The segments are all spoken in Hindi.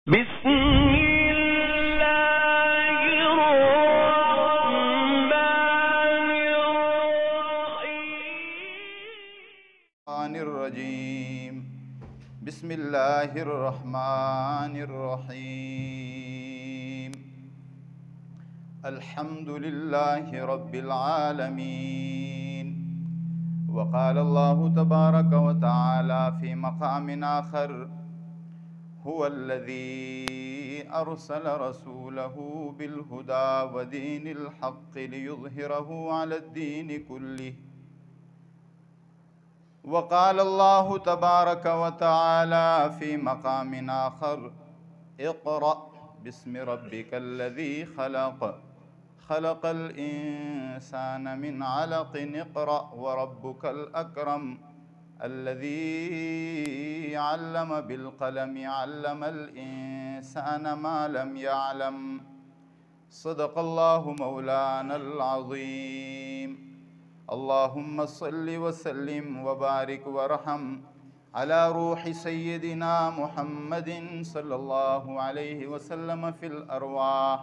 बिस्मिल्लाहिर्रहमानिर्रहीम बिस्मिल्लाहिर्रहमानिर्रहीम अल्हम्दुलिल्लाहि रब्बिल आलमीन वक़ाल अल्लाहु तबारक व तआला फ़ी मक़ामिन आख़र हुवल्लज़ी अरसल रसूलहु बिलहुदा व दीनिल हक़्क़ि लियुज़हिरहु अलद्दीनि कुल्लिहि वक़ाल अल्लाहु तबारक व तआला फ़ी मक़ामिन आख़र इक़रा बिस्मि रब्बिकल्लज़ी ख़लक़ ख़लक़ल इंसान मिन अलक़िन इक़रा व रब्बुकल अकरम अल्लज़ी अल्लम बिलक़लम अल्लमल इंसान मा लम यअलम सदक़ल्लाहु मौलानल अज़ीम। अल्लाहुम्मा सल्लि व सल्लिम व बारिक व रहम अला रूहि सय्यिदिना मुहम्मदिन सल्लल्लाहु अलैहि वसल्लम फ़िल अरवाह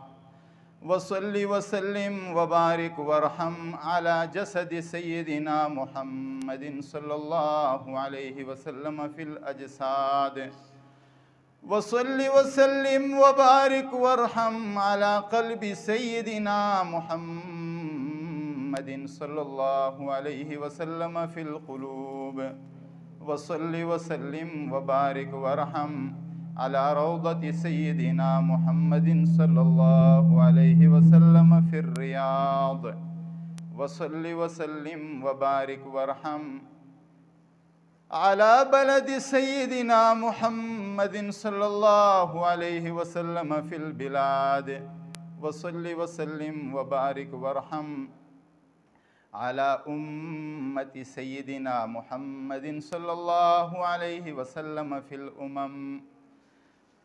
व सल्लि व सल्लिम व बारिक व रहम अला जसदि सय्यिदिना मुहम्मदिन सल्लल्लाहु अलैहि वसल्लम फ़िल अजसाद व सल्लि व सल्लिम व बारिक व रहम अला क़ल्बि सय्यिदिना मुहम्मदिन सल्लल्लाहु अलैहि वसल्लम फ़िल क़ुलूब व सल्लि व सल्लिम व बारिक व रहम अला रौदति सय्यिदिना मुहम्मदिन सल्लल्लाहु अलैहि वसल्लम फ़िर रियाद व सल्लि व सल्लिम व बारिक व रहम अला बलदि सय्यिदिना मुहम्मदिन सल्लल्लाहु अलैहि वसल्लम फ़िल बिलाद व सल्लि व सल्लिम व बारिक व रहम अला उम्मति सय्यिदिना मुहम्मदिन सल्लल्लाहु अलैहि वसल्लम फ़िल उमम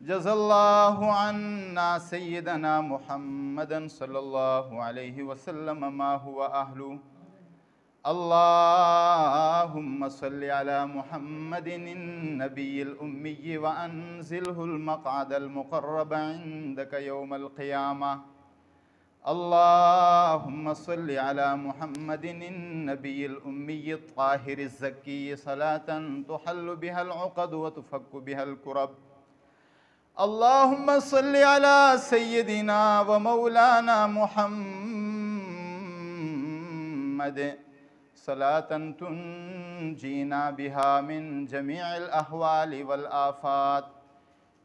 जज़ल्लाहु अन्ना सय्यिदना मुहम्मदन सल्लल्लाहु अलैहि वसल्लम मा हुवा अहलु। अल्लाहुम्मा सल्लि अला मुहम्मदिन नबिय्यिल उम्मी व अनज़िलहुल मक़अदल मुक़र्रब इंदक यौमल क़ियामह। अल्लाहुम्मा सल्लि अला मुहम्मदिन नबिय्यिल उम्मी त्ताहिरिज़ ज़क्की सलातन तुहल्लु बिहल उक़द व तुफ़क्कु बिहल कुरब। अल्लाहुम्मा सल्लि अला सय्यिदिना व मौलाना मुहम्मद सलातन तुनजीना बिहा मिन जमीइल अहवालि वल आफ़ात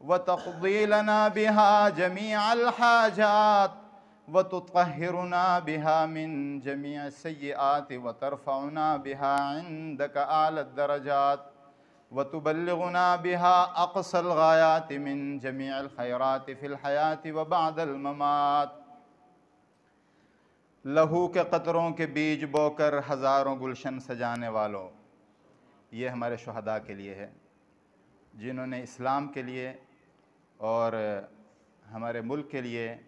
व तक़दी लना बिहा जमीअल हाजात व तुत्तहिरुना बिहा मिन जमीअ सय्यिआति व तरफ़उना बिहा इंदक आलद दरजात व तुबल्लिगुना बिहा अक़सल गायाति मिन जमीअल खैराति फ़िल हयाति व बअदल ममात। लहू के कतरों के बीज बोकर हज़ारों गुलशन सजाने वालों, ये हमारे शुहदा के लिए है जिन्होंने इस्लाम के लिए और हमारे मुल्क के लिए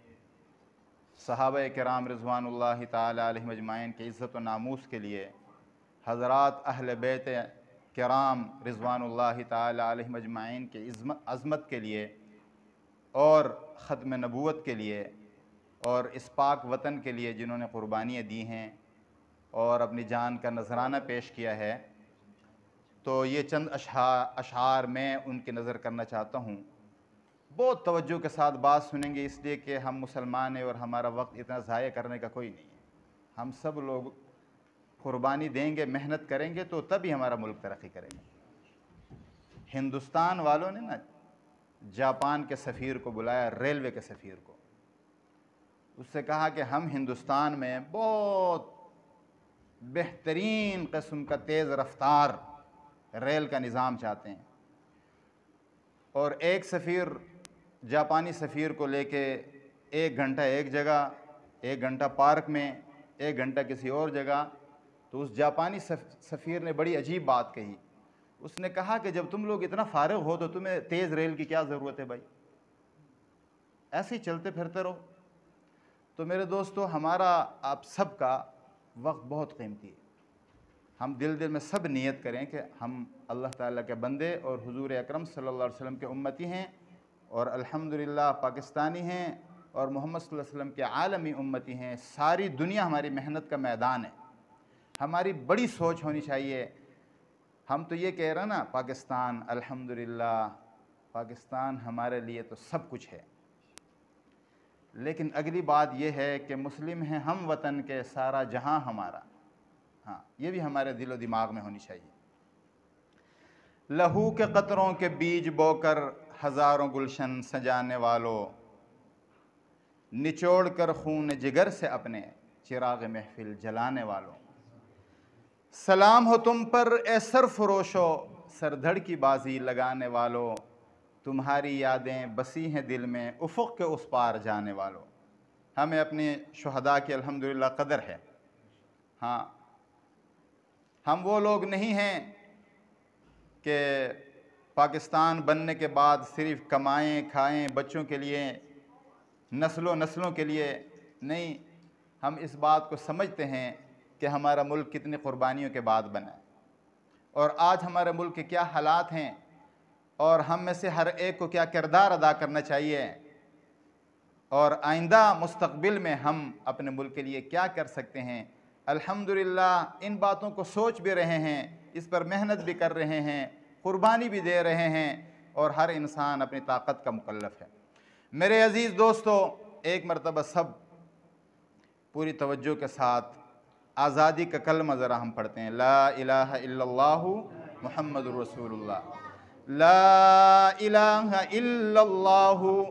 सहाबा किराम रिज़वानुल्लाहि ताला अलैहिम अजमाइन के इज़्ज़त व नामूस के लिए हज़रात अहले बैत किराम रिज़वानुल्लाहि ताला अलैहिम अजमाइन के अज़मत के लिए और ख़त्म नबूवत के लिए और इस पाक वतन के लिए जिन्होंने क़ुरबानियाँ दी हैं और अपनी जान का नजराना पेश किया है, तो ये चंद अशआर मैं उनकी नज़र करना चाहता हूँ। बहुत तवज्जो के साथ बात सुनेंगे इसलिए कि हम मुसलमान हैं और हमारा वक्त इतना ज़ाया करने का कोई नहीं है। हम सब लोग क़ुरबानी देंगे, मेहनत करेंगे तो तभी हमारा मुल्क तरक्की करेंगे। हिंदुस्तान वालों ने ना जापान के सफ़ीर को बुलाया, रेलवे के सफ़ीर को, उससे कहा कि हम हिंदुस्तान में बहुत बेहतरीन किस्म का तेज़ रफ्तार रेल का निज़ाम चाहते हैं। और एक सफ़ीर जापानी सफ़ीर को लेके 1 घंटा एक जगह, 1 घंटा पार्क में, 1 घंटा किसी और जगह। तो उस जापानी सफ़ीर ने बड़ी अजीब बात कही। उसने कहा कि जब तुम लोग इतना फ़ारिग हो तो तुम्हें तेज़ रेल की क्या ज़रूरत है भाई, ऐसे ही चलते फिरते रहो। तो मेरे दोस्तों, हमारा आप सब का वक्त बहुत कीमती है। हम दिल दिल में सब नियत करें कि हम अल्लाह ताला के बंदे और हुजूर अकरम सल्लल्लाहु अलैहि वसल्लम के उम्मती हैं और अल्हम्दुलिल्लाह पाकिस्तानी हैं और मोहम्मद सल्लल्लाहु अलैहि वसल्लम के आलमी उम्मती हैं। सारी दुनिया हमारी मेहनत का मैदान है। हमारी बड़ी सोच होनी चाहिए। हम तो ये कह रहे हैं ना, पाकिस्तान अल्हम्दुलिल्लाह, पाकिस्तान हमारे लिए तो सब कुछ है। लेकिन अगली बात यह है कि मुस्लिम हैं हम वतन के, सारा जहां हमारा। हाँ, ये भी हमारे दिलो दिमाग में होनी चाहिए। लहू के कतरों के बीज बोकर हज़ारों गुलशन सजाने वालों, निचोड़ कर खून जिगर से अपने चिराग महफिल जलाने वालों, सलाम हो तुम पर ए सरफरोशो सरधड़ की बाजी लगाने वालों, तुम्हारी यादें बसी हैं दिल में उफ़ुक़ के उस पार जाने वालों। हमें अपने शुहदा की अल्हम्दुलिल्लाह कदर है। हाँ, हम वो लोग नहीं हैं कि पाकिस्तान बनने के बाद सिर्फ़ कमाएं खाएं बच्चों के लिए, नस्लों नस्लों के लिए नहीं। हम इस बात को समझते हैं कि हमारा मुल्क कितनी क़ुरबानियों के बाद बना है और आज हमारे मुल्क के क्या हालात हैं और हम में से हर एक को क्या किरदार अदा करना चाहिए और आइंदा मुस्तक़बिल में हम अपने मुल्क के लिए क्या कर सकते हैं। अल्हम्दुलिल्लाह इन बातों को सोच भी रहे हैं, इस पर मेहनत भी कर रहे हैं, क़ुरबानी भी दे रहे हैं और हर इंसान अपनी ताकत का मुकल्लफ़ है। मेरे अज़ीज़ दोस्तों, एक मरतबा सब पूरी तवज्जो के साथ आज़ादी का कलमा ज़रा हम पढ़ते हैं। ला इलाहा इल्लल्लाहु मुहम्मदुर रसूलुल्लाह, ला इलाहा इल्लल्लाहु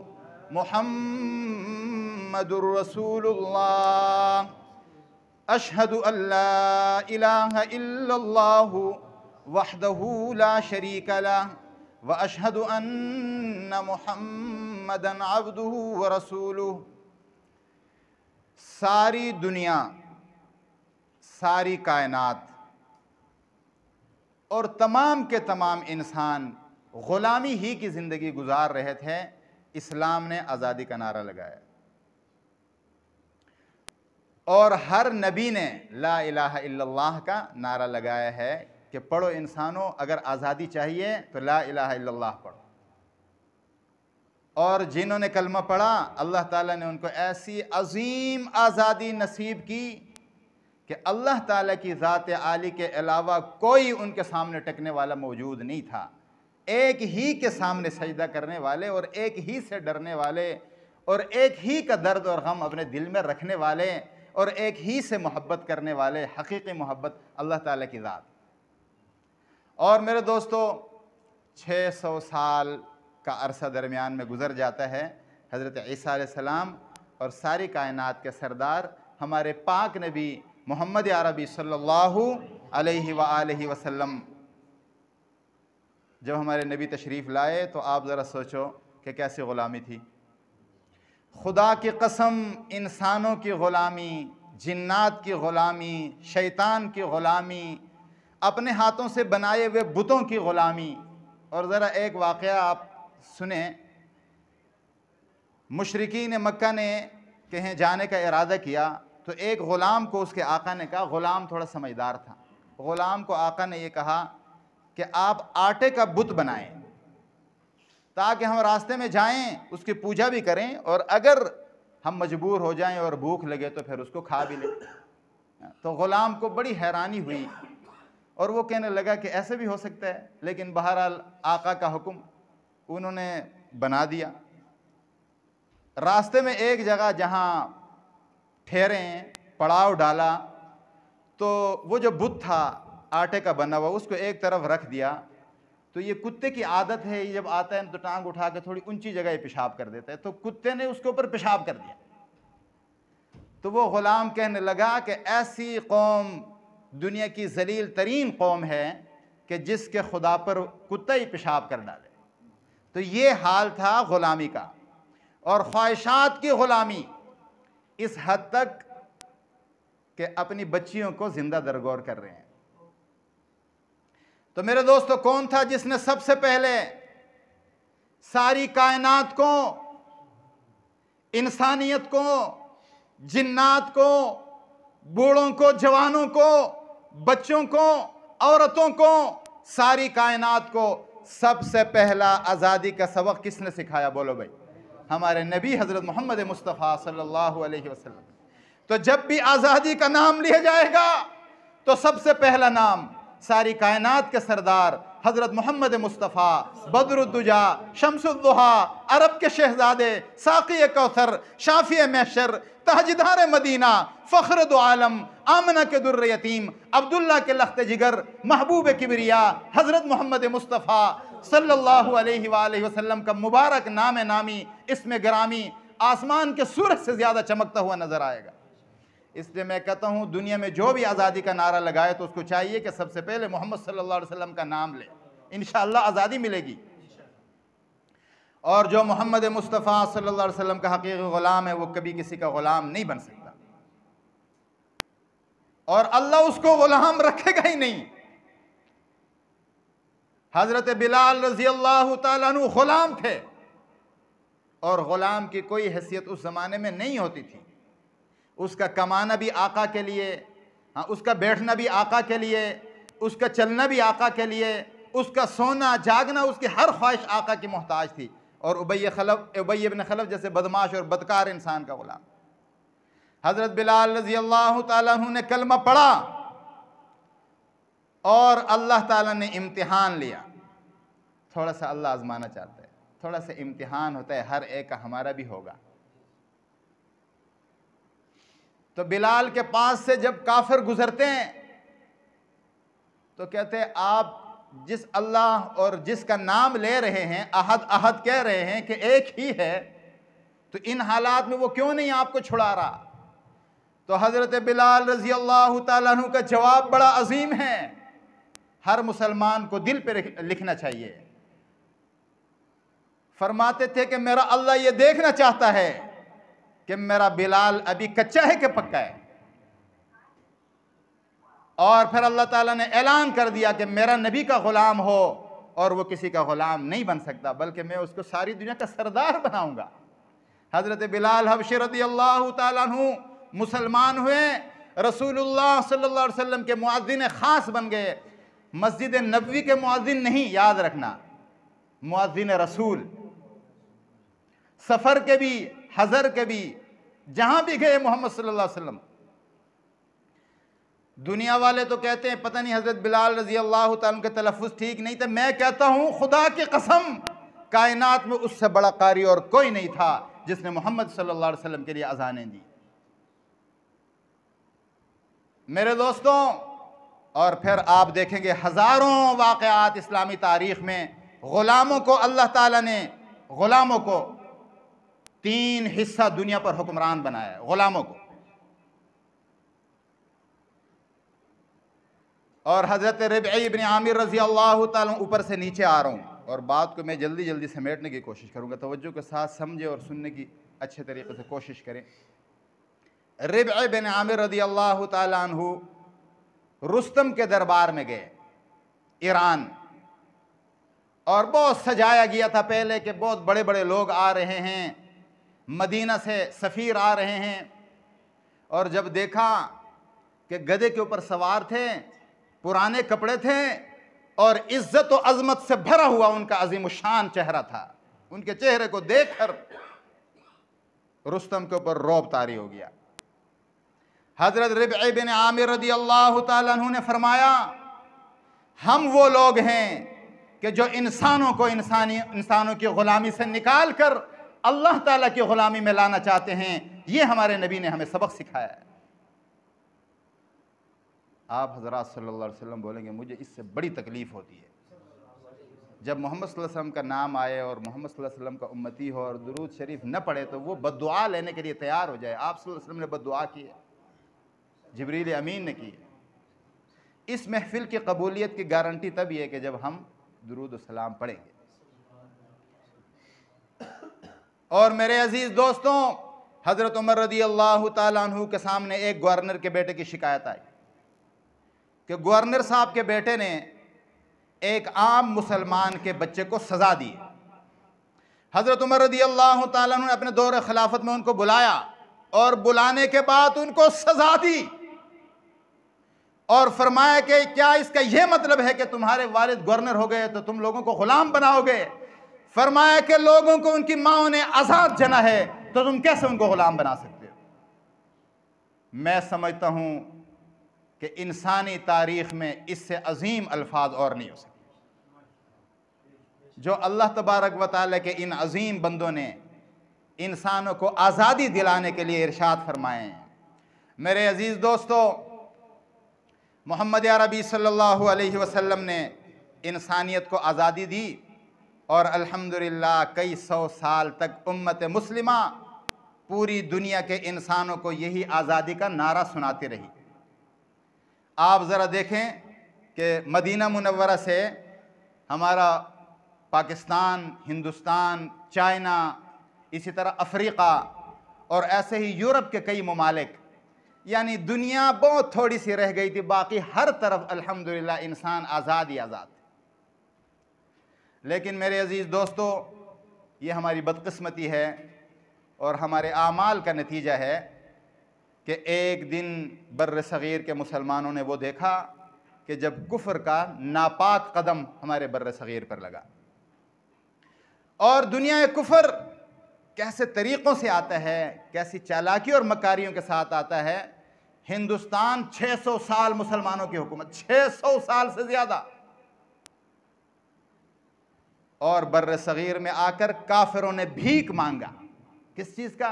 मुहम्मदुर रसूलुल्लाह, अशहदु अल्ला इलाहा इल्लल्लाहु वहदहु ला शरीका लह व अशहदु अन्ना मुहम्मदन अब्दुहु व रसूलुहु। सारी दुनिया, सारी कायनात और तमाम के तमाम इंसान ग़ुलामी ही की ज़िंदगी गुजार रहे थे। इस्लाम ने आज़ादी का नारा लगाया और हर नबी ने ला इलाहा इल्लल्लाह का नारा लगाया है कि पढ़ो इंसानों, अगर आज़ादी चाहिए तो ला इलाहा इल्लल्लाह पढ़ो। और जिन्होंने कलमा पढ़ा, अल्लाह ताला ने उनको ऐसी अज़ीम आज़ादी नसीब की कि अल्लाह ताला की ज़ात आली के अलावा कोई उनके सामने टिकने वाला मौजूद नहीं था। एक ही के सामने सजदा करने वाले और एक ही से डरने वाले और एक ही का दर्द और गम अपने दिल में रखने वाले और एक ही से मोहब्बत करने वाले, हकीकी मोहब्बत अल्लाह ताला की ज़ात। और मेरे दोस्तों, 600 साल का अरसा दरमियान में गुज़र जाता है। हज़रत ईसा अलैहिस्सलाम और सारी कायनात के सरदार हमारे पाक नबी मोहम्मद अरबी सल्लल्लाहु अलैहि वसल्लम जब हमारे नबी तशरीफ़ लाए तो आप ज़रा सोचो कि कैसी ग़ुलामी थी। खुदा की कसम, इंसानों की ग़ुलामी, जिन्नात की ग़ुलामी, शैतान की ग़ुलामी, अपने हाथों से बनाए हुए बुतों की ग़ुलामी। और ज़रा एक वाक़या आप सुने। मुशरिकीन मक्का ने कहीं जाने का इरादा किया तो एक ग़ुलाम को उसके आका ने कहा, ग़ुलाम थोड़ा समझदार था, ग़ुलाम को आका ने यह कहा कि आप आटे का बुत बनाएं ताकि हम रास्ते में जाएं, उसकी पूजा भी करें और अगर हम मजबूर हो जाएं और भूख लगे तो फिर उसको खा भी लें। तो ग़ुलाम को बड़ी हैरानी हुई और वो कहने लगा कि ऐसे भी हो सकता है। लेकिन बहरहाल आका का हुक्म, उन्होंने बना दिया। रास्ते में एक जगह जहाँ ठहरे, पड़ाव डाला, तो वो जो बुत था आटे का बना हुआ, उसको एक तरफ रख दिया। तो ये कुत्ते की आदत है, ये जब आता है तो टांग उठा के थोड़ी ऊंची जगह पेशाब कर देता है। तो कुत्ते ने उसके ऊपर पेशाब कर दिया। तो वो ग़ुलाम कहने लगा कि ऐसी कौम दुनिया की ज़लील तरीन कौम है कि जिसके खुदा पर कुत्ता ही पेशाब कर डाले। तो ये हाल था ग़ुलामी का और ख्वाहिशात की ग़ुलामी इस हद तक कि अपनी बच्चियों को जिंदा दरगोर कर रहे हैं। तो मेरे दोस्तों, कौन था जिसने सबसे पहले सारी कायनात को, इंसानियत को, जिन्नात को, बूढ़ों को, जवानों को, बच्चों को, औरतों को, सारी कायनात को सबसे पहला आज़ादी का सबक किसने सिखाया? बोलो भाई, हमारे नबी हज़रत मोहम्मद मुस्तफ़ा सल्लल्लाहु अलैहि वसल्लम। तो जब भी आज़ादी का नाम लिया जाएगा तो सबसे पहला नाम सारी कायनात के सरदार हज़रत मोहम्मद मुस्तफ़ा, बदरुद्दुजा, शम्सुद्दुहा, अरब के शहज़ादे, साक़ी कौसर, शाफ़ी महशर, ताजदार मदीना, फ़ख्र दो आलम, आमना के दुर्र यतीम, अब्दुल्ला के लख्त जिगर, महबूब किबरिया हज़रत मोहम्मद मुस्तफ़ा सल्लल्लाहु अलैहि वसल्लम का मुबारक नाम नामी, इसमें ग्रामी आसमान के सूरज से ज़्यादा चमकता हुआ नज़र आएगा। इसलिए मैं कहता हूँ, दुनिया में जो भी आज़ादी का नारा लगाए तो उसको चाहिए कि सबसे पहले मोहम्मद सल्लल्लाहु अलैहि वसल्लम का नाम ले, इंशाअल्लाह आज़ादी मिलेगी। और जो मोहम्मद मुस्तफ़ा सल्लल्लाहु अलैहि वसल्लम का हकीकी ग़ुलाम है वो कभी किसी का ग़ुलाम नहीं बन सकता, और अल्लाह उसको ग़ुलाम रखेगा ही नहीं। हज़रत बिलाल रज़ी अल्लाह ताला अन्हु ग़ुलाम थे, और ग़ुलाम की कोई हैसियत उस ज़माने में नहीं होती थी। उसका कमाना भी आका के लिए, हाँ, उसका बैठना भी आका के लिए, उसका चलना भी आका के लिए, उसका सोना जागना, उसकी हर ख्वाहिश आका की मोहताज थी। और उबई इब्न खलफ जैसे बदमाश और बदकार इंसान का ग़ुलाम। हज़रत बिलाल रज़ी अल्लाह ताला अन्हु ने कलमा पढ़ा और अल्लाह ताला ने इम्तिहान लिया। थोड़ा सा अल्लाह आजमाना चाहता है, थोड़ा सा इम्तिहान होता है, हर एक का, हमारा भी होगा। तो बिलाल के पास से जब काफिर गुजरते हैं तो कहते हैं, आप जिस अल्लाह और जिसका नाम ले रहे हैं, अहद अहद कह रहे हैं कि एक ही है, तो इन हालात में वो क्यों नहीं आपको छुड़ा रहा? तो हज़रत बिलाल रज़ी अल्लाह ताला अन्हु का जवाब बड़ा अजीम है, हर मुसलमान को दिल पे लिखना चाहिए। फरमाते थे कि मेरा अल्लाह ये देखना चाहता है कि मेरा बिलाल अभी कच्चा है कि पक्का है। और फिर अल्लाह ताला ने ऐलान कर दिया कि मेरा नबी का ग़ुलाम हो और वो किसी का ग़ुलाम नहीं बन सकता, बल्कि मैं उसको सारी दुनिया का सरदार बनाऊंगा। हज़रत बिलाल हबशी रज़ियल्लाहु ताला अन्हु मुसलमान हुए, रसूलुल्लाह सल्लल्लाहु अलैहि वसल्लम के मुअज़्ज़िन ख़ास बन गए। मस्जिद नबवी के मुअज़्ज़िन नहीं, याद रखना, मुअज़्ज़िन रसूल। सफ़र के भी, हज़र के भी, जहाँ भी गए मोहम्मद सल्लल्लाहु अलैहि वसल्लम। दुनिया वाले तो कहते हैं पता नहीं हज़रत बिलाल रज़ी अल्लाह ताला के तलफ़्फ़ुज़ ठीक नहीं था। मैं कहता हूँ खुदा की कसम, कायनात में उससे बड़ा कारी और कोई नहीं था जिसने मोहम्मद सल्लल्लाहु अलैहि वसल्लम के लिए अज़ानें दी। मेरे दोस्तों, और फिर आप देखेंगे हज़ारों वाक़यात इस्लामी तारीख़ में ग़ुलामों को अल्लाह ताला ने, ग़ुलामों को 3 हिस्सा दुनिया पर हुक्मरान बनाया है, ग़ुलामों को। और हज़रत रबिई इब्न आमिर रज़ी अल्लाह ताला, ऊपर से नीचे आ रहा हूँ और बात को मैं जल्दी जल्दी समेटने की कोशिश करूँगा, तवज्जो के साथ समझे और सुनने की अच्छे तरीक़े से कोशिश करें। रबिई इब्न आमिर रज़ी अल्लाह ताला अन्हु रुस्तम के दरबार में गए, ईरान, और बहुत सजाया गया था पहले कि बहुत बड़े बड़े लोग आ रहे हैं, मदीना से सफ़ीर आ रहे हैं। और जब देखा कि गधे के ऊपर सवार थे, पुराने कपड़े थे और इज्जत और अजमत से भरा हुआ उनका अजीमुशान चेहरा था, उनके चेहरे को देखकर रुस्तम के ऊपर रौब तारी हो गया। हज़रत रबिई बिन आमिर रज़ी अल्लाह ताला अन्हु ने फरमाया, हम वो लोग हैं कि जो इंसानों को इंसानों की ग़ुलामी से निकाल कर अल्लाह ताला की ग़ुलामी में लाना चाहते हैं। ये हमारे नबी ने हमें सबक सिखाया है। आप हज़रात सल्लल्लाहु अलैहि वसल्लम बोलेंगे, मुझे इससे बड़ी तकलीफ़ होती है जब मोहम्मद सल्लल्लाहु अलैहि वसल्लम का नाम आए और मोहम्मद सल्लल्लाहु अलैहि वसल्लम का उम्मती हो और दुरूद शरीफ न पढ़े तो वो बद्दुआ लेने के लिए तैयार हो जाए। आप सल्लल्लाहु अलैहि वसल्लम ने बद्दुआ की है, जिब्रील अमीन ने की है। इस महफ़िल की कबूलियत की गारंटी तभी है कि जब हम दुरूद व सलाम पढ़ेंगे। और मेरे अजीज़ दोस्तों, हज़रत उमर रज़ी अल्लाह ताला अन्हु के सामने एक गवर्नर के बेटे की शिकायत आई कि गवर्नर साहब के बेटे ने एक आम मुसलमान के बच्चे को सज़ा दी। हज़रत उमर रज़ी अल्लाह ताला अन्हु ने अपने दौर खिलाफत में उनको बुलाया और बुलाने के बाद उनको सज़ा दी। और फरमाया कि क्या इसका यह मतलब है कि तुम्हारे वालिद गवर्नर हो गए तो तुम लोगों को गुलाम बनाओगे? फरमाया कि लोगों को उनकी माओ ने आज़ाद जना है तो तुम कैसे उनको गुलाम बना सकते हो? मैं समझता हूँ कि इंसानी तारीख़ में इससे अजीम अल्फाज और नहीं हो सकते जो अल्लाह तबारक व तआला के इन अजीम बंदों ने इंसानों को आज़ादी दिलाने के लिए इरशाद फरमाए हैं। मेरे अजीज़ दोस्तों, मोहम्मद अरबी सल्लल्लाहु अलैहि वसल्लम ने इंसानियत को आज़ादी दी और अल्हम्दुलिल्लाह कई सौ साल तक उम्मत मुस्लिमा पूरी दुनिया के इंसानों को यही आज़ादी का नारा सुनाती रही। आप ज़रा देखें कि मदीना मुनव्वरा से हमारा पाकिस्तान, हिंदुस्तान, चाइना, इसी तरह अफ्रीका और ऐसे ही यूरोप के कई ममालिक, यानी दुनिया बहुत थोड़ी सी रह गई थी, बाकी हर तरफ अल्हम्दुलिल्लाह इंसान आज़ाद ही आज़ाद। लेकिन मेरे अजीज़ दोस्तों, ये हमारी बदकिस्मती है और हमारे आमाल का नतीजा है कि एक दिन बर्र सग़ीर के मुसलमानों ने वो देखा कि जब कुफ्र का नापाक कदम हमारे बर्र सग़ीर पर लगा और दुनिया कुफ्र कैसे तरीक़ों से आता है, कैसी चालाकी और मकारियों के साथ आता है। हिंदुस्तान 600 साल मुसलमानों की हुकूमत, 600 साल से ज़्यादा, और बर्र सग़ीर में आकर काफिरों ने भीख मांगा। किस चीज़ का?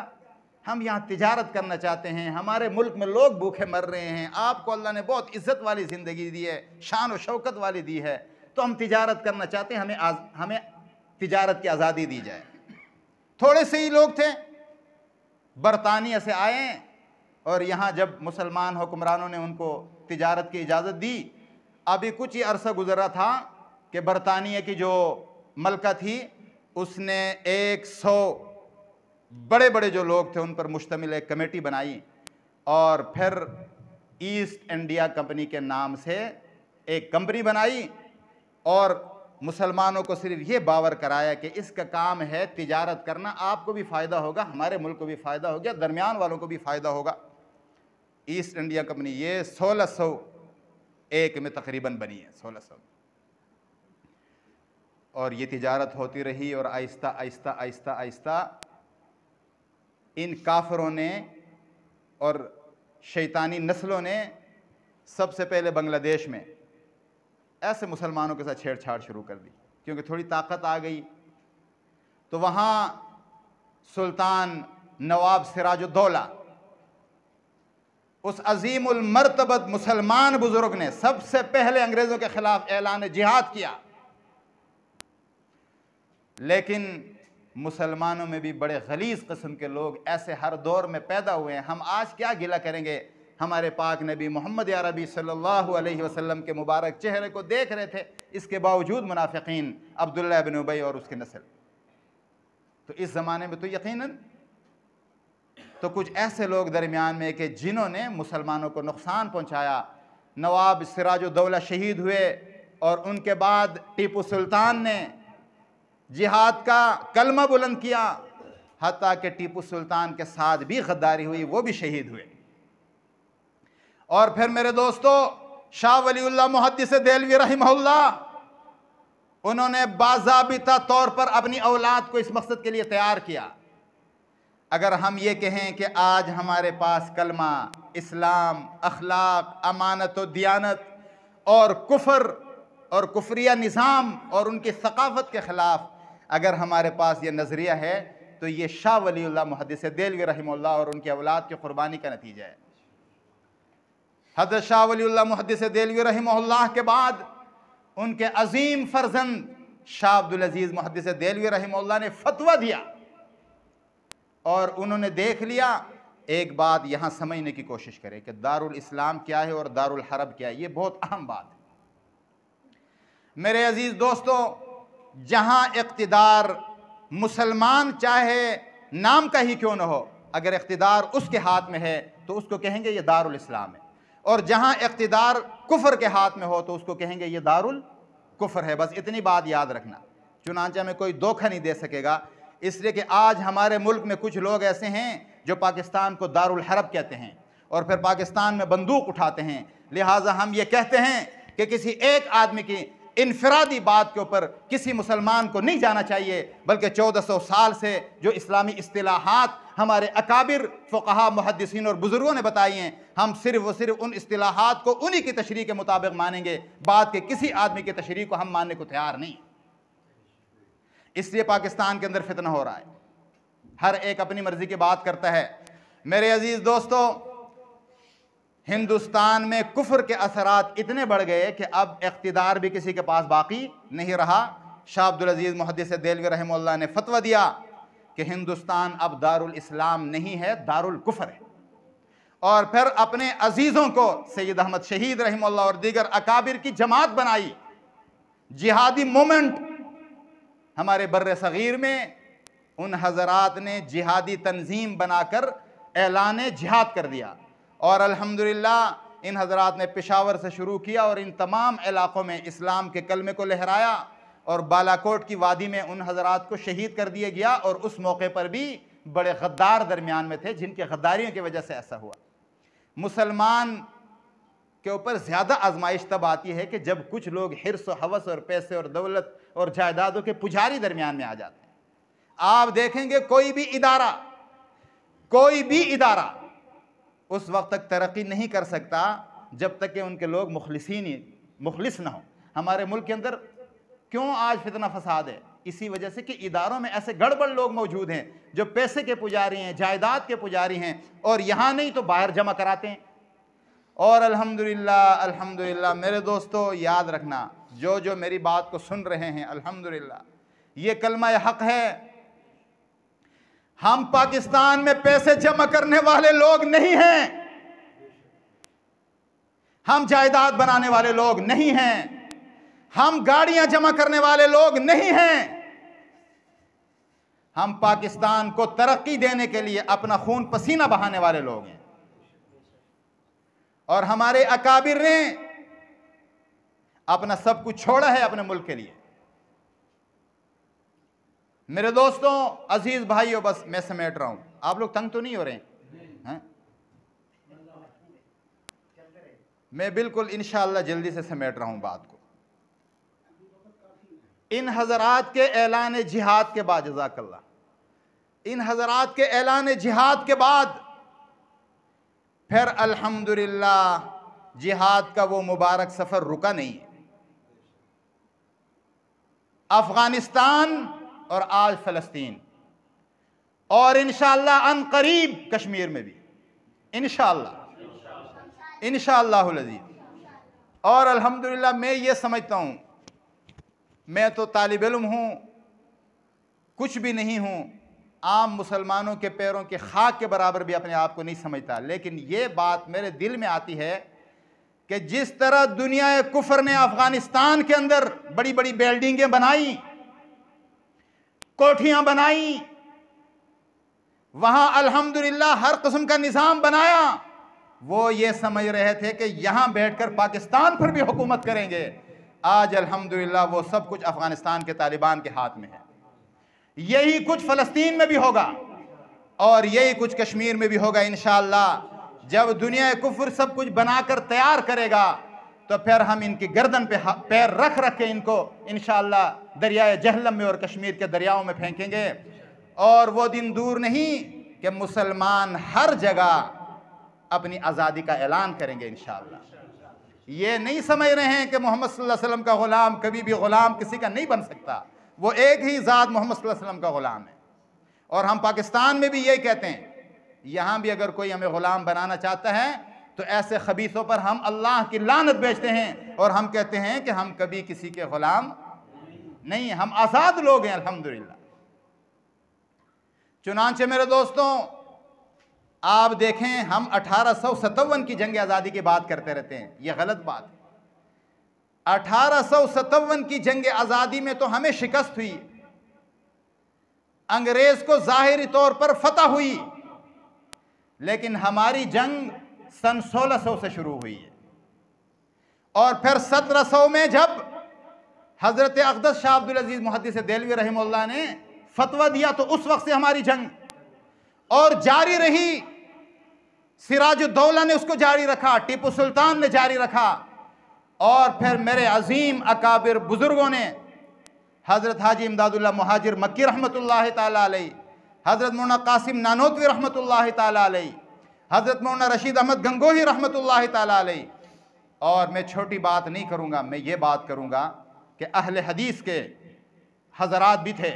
हम यहाँ तिजारत करना चाहते हैं, हमारे मुल्क में लोग भूखे मर रहे हैं, आपको अल्लाह ने बहुत इज़्ज़त वाली ज़िंदगी दी है, शान और शौकत वाली दी है, तो हम तिजारत करना चाहते हैं, हमें तिजारत की आज़ादी दी जाए। थोड़े से ही लोग थे, बरतानिया से आए और यहाँ जब मुसलमान हुक्मरानों ने उनको तिजारत की इजाज़त दी, अभी कुछ ही अरसा गुजरा था कि बरतानिया की जो मलका थी उसने 100 बड़े बड़े जो लोग थे उन पर मुश्तमिल एक कमेटी बनाई और फिर ईस्ट इंडिया कंपनी के नाम से एक कंपनी बनाई और मुसलमानों को सिर्फ ये बावर कराया कि इसका काम है तिजारत करना, आपको भी फ़ायदा होगा, हमारे मुल्क को भी फ़ायदा होगा, दरमियान वालों को भी फ़ायदा होगा। ईस्ट इंडिया कंपनी ये 1601 में तकरीबन बनी है, 1600, और ये तिजारत होती रही और आहिस्ता आहिस्ता आहिस्ता आहिस्ता इन काफिरों ने और शैतानी नस्लों ने सबसे पहले बांग्लादेश में ऐसे मुसलमानों के साथ छेड़छाड़ शुरू कर दी, क्योंकि थोड़ी ताकत आ गई। तो वहाँ सुल्तान नवाब सिराजुद्दौला, उस अजीमुल मर्तबत मुसलमान बुजुर्ग ने सबसे पहले अंग्रेज़ों के ख़िलाफ़ ऐलान जिहाद किया। लेकिन मुसलमानों में भी बड़े गलीज़ किस्म के लोग ऐसे हर दौर में पैदा हुए हैं। हम आज क्या गिला करेंगे, हमारे पाक नबी मोहम्मद अरबी सल्लल्लाहु अलैहि वसल्लम के मुबारक चेहरे को देख रहे थे, इसके बावजूद मुनाफिकीन अब्दुल्लाह बिन उबई और उसके नस्ल। तो इस ज़माने में तो यकीनन तो कुछ ऐसे लोग दरमियान में कि जिन्होंने मुसलमानों को नुकसान पहुँचाया। नवाब सिराजुद्दौला शहीद हुए और उनके बाद टीपू सुल्तान ने जिहाद का कलमा बुलंद किया, हत्ता कि टीपू सुल्तान के साथ भी गद्दारी हुई, वो भी शहीद हुए। और फिर मेरे दोस्तों, शाह वलीउल्लाह मुहद्दिस देलवी रहमहुल्लाह, उन्होंने बाज़ाबिता तौर पर अपनी औलाद को इस मकसद के लिए तैयार किया। अगर हम ये कहें कि आज हमारे पास कलमा, इस्लाम, अखलाक, अमानत व दियानत और कुफ्र और कुफ्रिया निज़ाम और उनकी सकाफ़त के ख़िलाफ़ अगर हमारे पास ये नज़रिया है, तो ये शाह वलीउल्लाह मुहद्दिस देलवी रहमहुल्लाह और उनकी औलाद की क़ुरबानी का नतीजा है। हज़रत शाह वलीउल्लाह मुहद्दिस देलवी रहमहुल्लाह के बाद उनके अजीम फ़र्जंद शाह अब्दुल अज़ीज़ मुहद्दिस देलवी रहमहुल्लाह ने फतवा दिया और उन्होंने देख लिया। एक बात यहाँ समझने की कोशिश करें कि दारुल इस्लाम क्या है और दारुल हरब क्या है, ये बहुत अहम बात है। मेरे अजीज़ दोस्तों, जहाँ इक़्तिदार मुसलमान चाहे नाम का ही क्यों न हो, अगर इक़्तिदार उसके हाथ में है तो उसको कहेंगे ये दारुल इस्लाम है, और जहाँ इक़्तिदार कुफ्र के हाथ में हो तो उसको कहेंगे ये दारुल कुफ्र है। बस इतनी बात याद रखना, चुनांचे में कोई धोखा नहीं दे सकेगा। इसलिए कि आज हमारे मुल्क में कुछ लोग ऐसे हैं जो पाकिस्तान को दारुल हरब कहते हैं और फिर पाकिस्तान में बंदूक उठाते हैं। लिहाजा हम ये कहते हैं कि किसी एक आदमी की इनफरादी बात के ऊपर किसी मुसलमान को नहीं जाना चाहिए, बल्कि 1400 साल से जो इस्लामी इस्तिलाहात हमारे अकाबिर फ़ुक़हा मुहद्दिसीन और बुज़ुर्गों ने बताई हैं, हम सिर्फ़ व सिर्फ उन इस्तिलाहात को उन्हीं की तशरीह के मुताबिक मानेंगे। बाद के किसी आदमी की तशरीह को हम मानने को तैयार नहीं। इसलिए पाकिस्तान के अंदर फितना हो रहा है, हर एक अपनी मर्ज़ी की बात करता है। मेरे अजीज़ दोस्तों, हिंदुस्तान में कुफ्र के असरात इतने बढ़ गए कि अब इख्तिदार भी किसी के पास बाकी नहीं रहा। शाह अब्दुल अजीज़ मुहद्दिस देलवी रहमतुल्लाह ने फतवा दिया कि हिंदुस्तान अब दारुल इस्लाम नहीं है, दारुल कुफ्र है। और फिर अपने अजीज़ों को सैयद अहमद शहीद रहमतुल्लाह और दीगर अकाबिर की जमात बनाई, जिहादी मूवमेंट। हमारे बर्रे सगीर में उन हज़रात ने जिहादी तंजीम बनाकर ऐलान जिहाद कर दिया, और अल्हम्दुलिल्लाह इन हज़रात ने पेशावर से शुरू किया और इन तमाम इलाक़ों में इस्लाम के कलमे को लहराया, और बालाकोट की वादी में उन हज़रात को शहीद कर दिया गया। और उस मौके पर भी बड़े गद्दार दरमियान में थे, जिनकी गद्दारियों की वजह से ऐसा हुआ। मुसलमान के ऊपर ज़्यादा आजमाइश तब आती है कि जब कुछ लोग हिर्स और हवस और पैसे और दौलत और जायदादों के पुजारी दरमियान में आ जाते हैं। आप देखेंगे कोई भी इदारा उस वक्त तक तरक्की नहीं कर सकता जब तक कि उनके लोग मुखलिस ना हो। हमारे मुल्क के अंदर क्यों आज फितना फसाद है? इसी वजह से कि इदारों में ऐसे गड़बड़ लोग मौजूद हैं जो पैसे के पुजारी हैं, जायदाद के पुजारी हैं, और यहाँ नहीं तो बाहर जमा कराते हैं। और अल्हम्दुलिल्लाह मेरे दोस्तों, याद रखना, जो मेरी बात को सुन रहे हैं, अल्हम्दुलिल्लाह ये कलमा हक है। हम पाकिस्तान में पैसे जमा करने वाले लोग नहीं हैं, हम जायदाद बनाने वाले लोग नहीं हैं, हम गाड़ियां जमा करने वाले लोग नहीं हैं। हम पाकिस्तान को तरक्की देने के लिए अपना खून पसीना बहाने वाले लोग हैं। और हमारे अकाबिर ने अपना सब कुछ छोड़ा है अपने मुल्क के लिए। मेरे दोस्तों, अजीज भाइयों, बस मैं समेट रहा हूं, आप लोग तंग तो नहीं हो रहे हैं? मैं बिल्कुल इंशाअल्लाह जल्दी से समेट रहा हूं बात को। इन हजरात के ऐलान जिहाद के बाद, जज़ाकल्लाह, इन हजरात के ऐलान जिहाद के बाद फिर अल्हम्दुलिल्लाह जिहाद का वो मुबारक सफर रुका नहीं है। अफगानिस्तान और आज फ़लस्तीन, और इंशाअल्लाह अन करीब कश्मीर में भी, इंशाअल्लाहुल अज़ीज़। और अल्हम्दुलिल्लाह मैं ये समझता हूँ, मैं तो तालिब इल्म हूँ, कुछ भी नहीं हूँ, आम मुसलमानों के पैरों के खाक के बराबर भी अपने आप को नहीं समझता, लेकिन ये बात मेरे दिल में आती है कि जिस तरह दुनिया कुफर ने अफगानिस्तान के अंदर बड़ी बड़ी बिल्डिंगें बनाई, कोठियां बनाई, वहां अल्हम्दुलिल्लाह हर किस्म का निज़ाम बनाया, वो ये समझ रहे थे कि यहां बैठकर पाकिस्तान पर भी हुकूमत करेंगे। आज अल्हम्दुलिल्लाह वो सब कुछ अफगानिस्तान के तालिबान के हाथ में है। यही कुछ फ़लस्तीन में भी होगा और यही कुछ कश्मीर में भी होगा इंशाअल्लाह। जब दुनिया कुफ्र सब कुछ बनाकर तैयार करेगा तो फिर हम इनकी गर्दन पे पैर रख रख के इनको इंशाअल्लाह दरियाए जहलम में और कश्मीर के दरियाओं में फेंकेंगे। और वो दिन दूर नहीं कि मुसलमान हर जगह अपनी आज़ादी का ऐलान करेंगे इंशाअल्लाह। ये नहीं समझ रहे हैं कि मोहम्मद सल्लल्लाहु अलैहि वसल्लम का ग़ुलाम कभी भी ग़ुलाम किसी का नहीं बन सकता। वो एक ही ज़ात मोहम्मद सल्लल्लाहु अलैहि वसल्लम का ग़ुलाम है। और हम पाकिस्तान में भी यही कहते हैं, यहाँ भी अगर कोई हमें ग़ुलाम बनाना चाहता है तो ऐसे खबीसों पर हम अल्लाह की लानत भेजते हैं और हम कहते हैं कि हम कभी किसी के ग़ुलाम नहीं, हम आज़ाद लोग हैं अल्हम्दुलिल्लाह। चुनांचे मेरे दोस्तों, आप देखें, हम 1857 की जंग आज़ादी की बात करते रहते हैं, यह गलत बात है। 1857 की जंग आज़ादी में तो हमें शिकस्त हुई, अंग्रेज को ज़ाहिरी तौर पर फतह हुई, लेकिन हमारी जंग सन 1600 से शुरू हुई है। और फिर 1700 में जब हज़रत अक़दस शाह अब्दुल अज़ीज़ मुहद्दिस देलवी रहमतुल्लाह ने फतवा दिया तो उस वक्त से हमारी जंग और जारी रही। सिराजुद्दौला ने उसको जारी रखा, टीपू सुल्तान ने जारी रखा, और फिर मेरे अजीम अकाबिर बुजुर्गों ने, हज़रत हाजी इमदादुल्लाह मुहाजिर मक्की रहमतुल्लाह ताला अलैह, हज़रत मौलाना कासिम नानोतवी रहमतुल्लाह ताला अलैह, हज़रत मौलाना रशीद अहमद गंगोही रहमतुल्लाह ताला अलैह। और मैं छोटी बात नहीं करूँगा, मैं ये बात करूँगा कि अहले हदीस के हज़रात भी थे,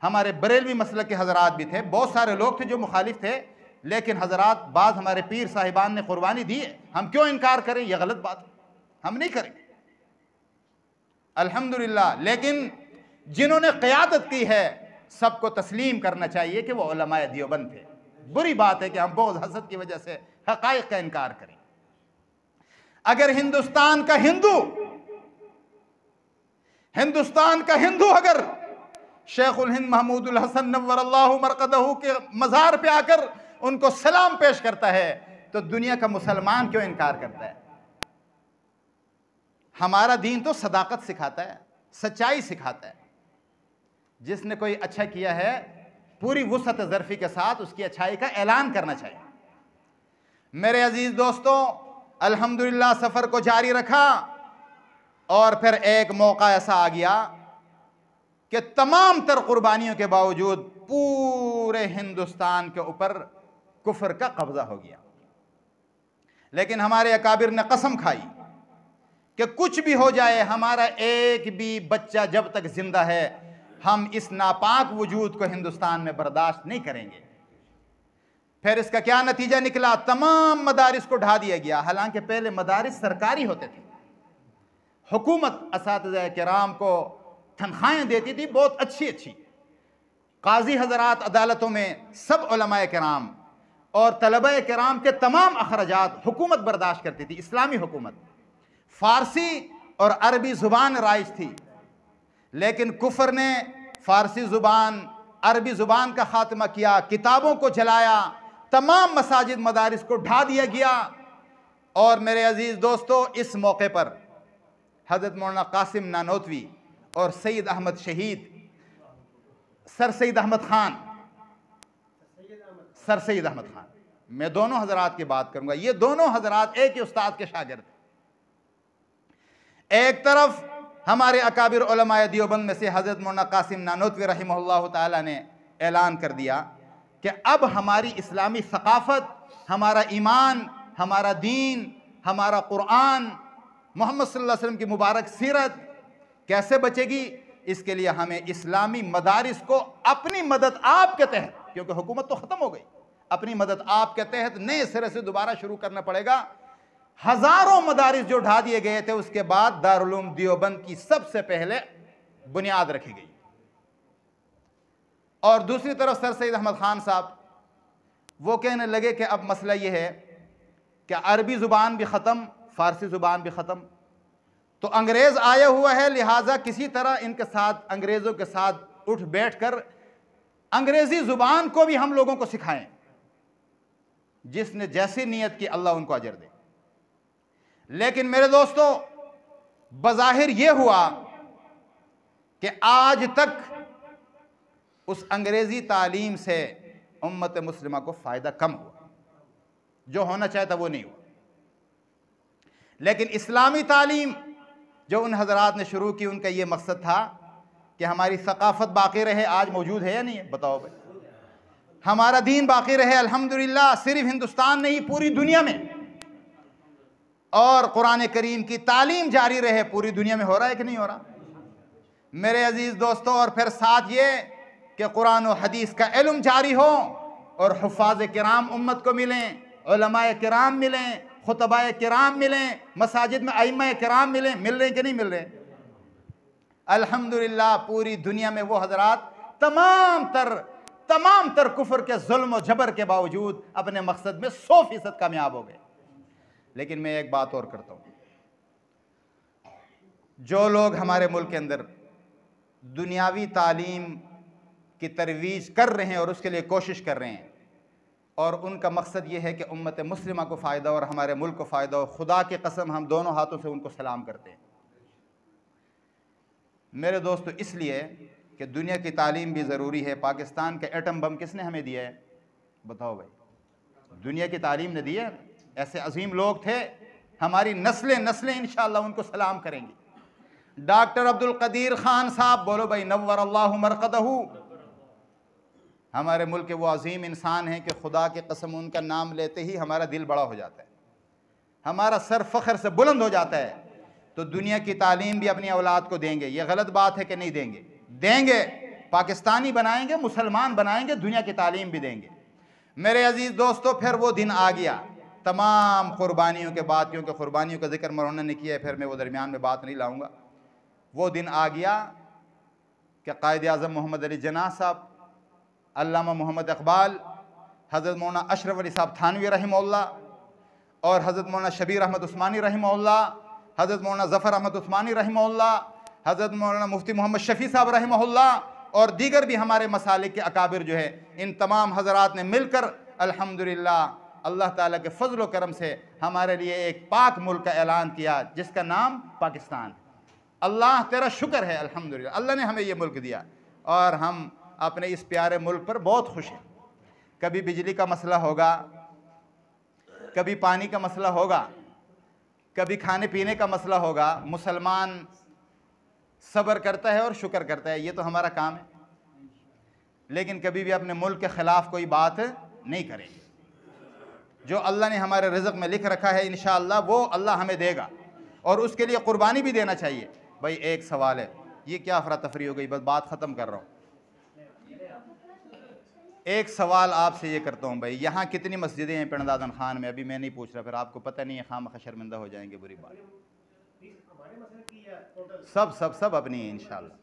हमारे बरेलवी मसलक के हज़रात भी थे, बहुत सारे लोग थे जो मुखालिफ थे, लेकिन हज़रात बाज़ हमारे पीर साहिबान ने कुर्बानी दी है, हम क्यों इनकार करें? यह गलत बात है, हम नहीं करेंगे अल्हम्दुलिल्लाह। लेकिन जिन्होंने क़यादत की है सबको तस्लीम करना चाहिए कि वो उलमाए देवबंद थे। बुरी बात है कि हम बहुत हसद की वजह से हक़ाइक़ का इनकार करें। अगर हिंदुस्तान का हिंदू अगर शेखुल हिंद महमूदुल हसन नव्वरल्लाहु मरकदहू के मज़ार पे आकर उनको सलाम पेश करता है तो दुनिया का मुसलमान क्यों इनकार करता है? हमारा दीन तो सदाकत सिखाता है, सच्चाई सिखाता है। जिसने कोई अच्छा किया है पूरी वुसअत ज़र्फ़ी के साथ उसकी अच्छाई का ऐलान करना चाहिए। मेरे अजीज़ दोस्तों, अल्हम्दुलिल्लाह सफ़र को जारी रखा और फिर एक मौका ऐसा आ गया कि तमाम तर कुर्बानियों के बावजूद पूरे हिंदुस्तान के ऊपर कुफ्र का कब्ज़ा हो गया। लेकिन हमारे अकाबिर ने कसम खाई कि कुछ भी हो जाए, हमारा एक भी बच्चा जब तक जिंदा है हम इस नापाक वजूद को हिंदुस्तान में बर्दाश्त नहीं करेंगे। फिर इसका क्या नतीजा निकला? तमाम मदारिस को ढा दिया गया। हालांकि पहले मदारिस सरकारी होते थे, हुकूमत असातिज़ा किराम को तनख्वाहें देती थी बहुत अच्छी अच्छी, काजी हजरात अदालतों में सब उलमाए किराम और तलबाए किराम के तमाम अखराजात हुकूमत बर्दाश्त करती थी, इस्लामी हुकूमत। फ़ारसी और अरबी ज़ुबान राइज थी, लेकिन कुफर ने फ़ारसी ज़ुबान अरबी ज़ुबान का ख़ात्मा किया, किताबों को जलाया, तमाम मसाजिद मदारिस को ढा दिया गया। और मेरे अजीज़ दोस्तों, इस मौके पर हज़रत मौलाना कासिम नानोतवी और सैयद अहमद शहीद सर सैयद अहमद खान, मैं दोनों हज़रात की बात करूँगा। ये दोनों हज़रात एक ही उस्ताद के शागिर्द। एक तरफ हमारे अकाबिर उलमाए देवबंद में से हज़रत मौलाना कासिम नानोतवी रहमहुल्लाह ताला ने ऐलान कर दिया कि अब हमारी इस्लामी सकाफ़त, हमारा ईमान, हमारा दीन, हमारा कुरान, मोहम्मद सल्लल्लाहु अलैहि वसल्लम की मुबारक सीरत कैसे बचेगी? इसके लिए हमें इस्लामी मदारिस को अपनी मदद आप के तहत, क्योंकि हुकूमत तो ख़त्म हो गई, अपनी मदद आप के तहत नए सिरे से दोबारा शुरू करना पड़ेगा। हज़ारों मदारिस जो ढा दिए गए थे उसके बाद दारुल उलूम देवबंद की सबसे पहले बुनियाद रखी गई। और दूसरी तरफ सर सैयद अहमद खान साहब वो कहने लगे कि अब मसला ये है कि अरबी ज़ुबान भी ख़त्म, फ़ारसी ज़ुबान भी ख़त्म, तो अंग्रेज़ आया हुआ है, लिहाजा किसी तरह इनके साथ, अंग्रेज़ों के साथ उठ बैठ कर अंग्रेज़ी ज़ुबान को भी हम लोगों को सिखाएं। जिसने जैसी नीयत की अल्लाह उनको अजर दे। लेकिन मेरे दोस्तों, बज़ाहिर ये हुआ कि आज तक उस अंग्रेज़ी तालीम से उम्मत मुस्लिमा को फ़ायदा कम हुआ, जो होना चाहता वो नहीं हुआ। लेकिन इस्लामी तालीम जो उन हज़रात ने शुरू की, उनका ये मकसद था कि हमारी सकाफ़त बाक़ी रहे। आज मौजूद है या नहीं है? बताओ भाई। हमारा दीन बाक़ी रहे अल्हम्दुलिल्लाह, सिर्फ हिंदुस्तान नहीं पूरी दुनिया में, और कुरान करीम की तालीम जारी रहे पूरी दुनिया में। हो रहा है कि नहीं हो रहा मेरे अजीज़ दोस्तों? और फिर साथ ये कि कुरान और हदीस का इल्म जारी हो और हुफ़ाज़ किराम उम्मत को मिलें, उलमाए किराम मिलें, खुतबाए किराम मिलें, मसाजिद में अइम्मा किराम मिलें। मिल रहे हैं कि नहीं मिल रहे? अल्हम्दुलिल्लाह पूरी दुनिया में वो हज़रात तमाम तर कुफ्र के जुल्म और जबर के बावजूद अपने मकसद में 100% कामयाब हो गए। लेकिन मैं एक बात और करता हूँ, जो लोग हमारे मुल्क के अंदर दुनियावी तालीम की तरवीज कर रहे हैं और उसके लिए कोशिश कर रहे हैं, और उनका मकसद ये है कि उम्मत मुस्लिमा को फ़ायदा और हमारे मुल्क को फ़ायदा हो, खुदा की कसम हम दोनों हाथों से उनको सलाम करते हैं मेरे दोस्तों। इसलिए कि दुनिया की तालीम भी ज़रूरी है। पाकिस्तान का एटम बम किसने हमें दिया है? बताओ भाई। दुनिया की तालीम ने दी है। ऐसे अजीम लोग थे, हमारी नस्लें नस्लें इंशाअल्लाह उनको सलाम करेंगी। डॉक्टर अब्दुल कदीर खान साहब, बोलो भाई, नव्वर अल्लाहु मरकदहू। हमारे मुल्क के वो अजीम इंसान हैं कि खुदा की कसम उनका नाम लेते ही हमारा दिल बड़ा हो जाता है, हमारा सर फ़ख्र से बुलंद हो जाता है। तो दुनिया की तालीम भी अपनी औलाद को देंगे, ये गलत बात है कि नहीं देंगे? देंगे। पाकिस्तानी बनाएंगे, मुसलमान बनाएंगे, दुनिया की तालीम भी देंगे। मेरे अजीज़ दोस्तों, फिर वो दिन आ गया तमाम कुर्बानियों के बाद, क्योंकि कुर्बानियों का जिक्र मौलाना ने किया है, फिर मैं वो दरमियान में बात नहीं लाऊंगा। वो दिन आ गया कि कायद आज़म मोहम्मद अली जिन्ना साहब, अल्लामा मोहम्मद इकबाल, हज़रत मौलाना अशरफ अली साहब थानवी रहमहुल्लाह और हज़रत मौलाना शबीर अहमद उस्मानी रहमहुल्लाह, हज़रत मौलाना ज़फ़र अहमद उस्मानी रहमहुल्लाह, हज़रत मौलाना मुफ्ती मोहम्मद शफ़ी साहब रहमहुल्लाह और दीगर भी हमारे मसालिक के अकाबिर जो है, इन तमाम हज़रात ने मिलकर अल्हम्दुलिल्लाह अल्लाह ताला के फजल व करम से हमारे लिए एक पाक मुल्क का ऐलान किया जिसका नाम पाकिस्तान। अल्लाह तेरा शुक्र है, अल्हम्दुलिल्लाह अल्लाह ने हमें ये मुल्क दिया और हम अपने इस प्यारे मुल्क पर बहुत खुश हैं। कभी बिजली का मसला होगा, कभी पानी का मसला होगा, कभी खाने पीने का मसला होगा, मुसलमान सब्र करता है और शुक्र करता है, ये तो हमारा काम है। लेकिन कभी भी अपने मुल्क के ख़िलाफ़ कोई बात नहीं करेंगे। जो अल्लाह ने हमारे रिज़्क़ में लिख रखा है इंशाअल्लाह वो अल्लाह हमें देगा और उसके लिए क़ुरबानी भी देना चाहिए। भाई एक सवाल है, ये क्या अफरा तफरी हो गई, बस बात ख़त्म कर रहा हूँ। एक सवाल आपसे ये करता हूँ भाई, यहाँ कितनी मस्जिदें हैं पिंडादन खान में? अभी मैं नहीं पूछ रहा, फिर आपको पता नहीं है, खामखा शर्मिंदा हो जाएंगे, बुरी बात। सब सब सब अपनी है इंशाअल्लाह।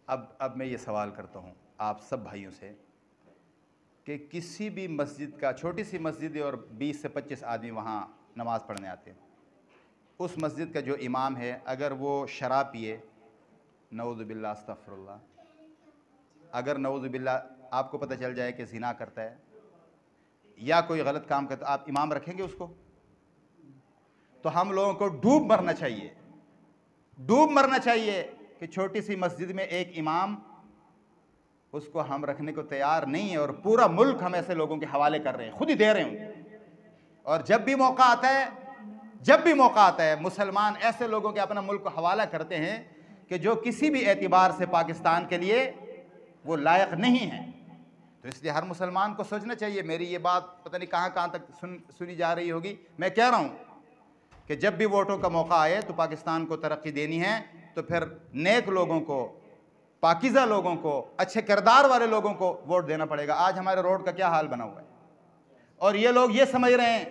अब मैं ये सवाल करता हूँ आप सब भाइयों से कि किसी भी मस्जिद का, छोटी सी मस्जिद है और 20 से 25 आदमी वहाँ नमाज़ पढ़ने आते हैं, उस मस्जिद का जो इमाम है अगर वो शराब पिए, नऊज़ु बिल्लाह अस्तग़फिरुल्लाह, अगर नऊज़ु बिल्लाह आपको पता चल जाए कि ज़िना करता है या कोई गलत काम करता है, आप इमाम रखेंगे उसको? तो हम लोगों को डूब मरना चाहिए, डूब मरना चाहिए कि छोटी सी मस्जिद में एक इमाम, उसको हम रखने को तैयार नहीं है और पूरा मुल्क हम ऐसे लोगों के हवाले कर रहे हैं, खुद ही दे रहे हैं। और जब भी मौका आता है, जब भी मौका आता है, मुसलमान ऐसे लोगों के अपना मुल्क को हवाला करते हैं कि जो किसी भी एतबार से पाकिस्तान के लिए वो लायक नहीं है। तो इसलिए हर मुसलमान को सोचना चाहिए। मेरी ये बात पता नहीं कहाँ कहाँ तक सुनी जा रही होगी, मैं कह रहा हूँ कि जब भी वोटों का मौका आए तो पाकिस्तान को तरक्की देनी है तो फिर नेक लोगों को, पाकीज़ा लोगों को, अच्छे किरदार वाले लोगों को वोट देना पड़ेगा। आज हमारे रोड का क्या हाल बना हुआ है और ये लोग ये समझ रहे हैं